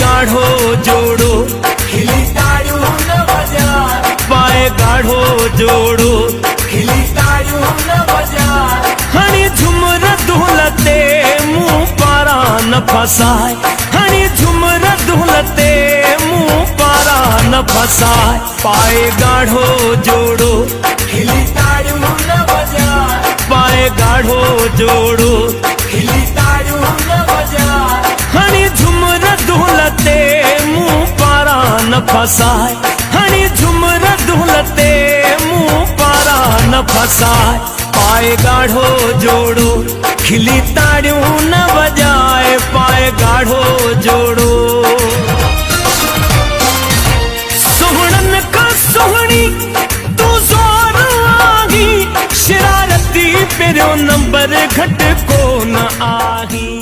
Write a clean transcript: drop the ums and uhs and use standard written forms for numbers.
गाढ़ो जोड़ो खिली ताड़ू न बजा, पाए गाढ़ो जोड़ो खिली ताड़ू न बजा, हणी झुमर दुहलते मुंह पारा न फसाए, हणी झुमर दुहलते मुंह पारा न फसाए। पाए गाढ़ो जोड़ो खिली ताड़ू न बजा, पाए गाढ़ो जोड़ो खिली ताड़ू न बजा, हणी झुमर दुहलते मुंह पारा न फसाए, हणी झुमर दुहलते मुंह पारा न फसाए। पाए गाढ़ो जोड़ो खिली ताड़ू न बजाए, पाए गाढ़ो जोड़ो। सोहणन का सोहणी तू जोर आगी, शरारती पेरो नंबर घट को न आही।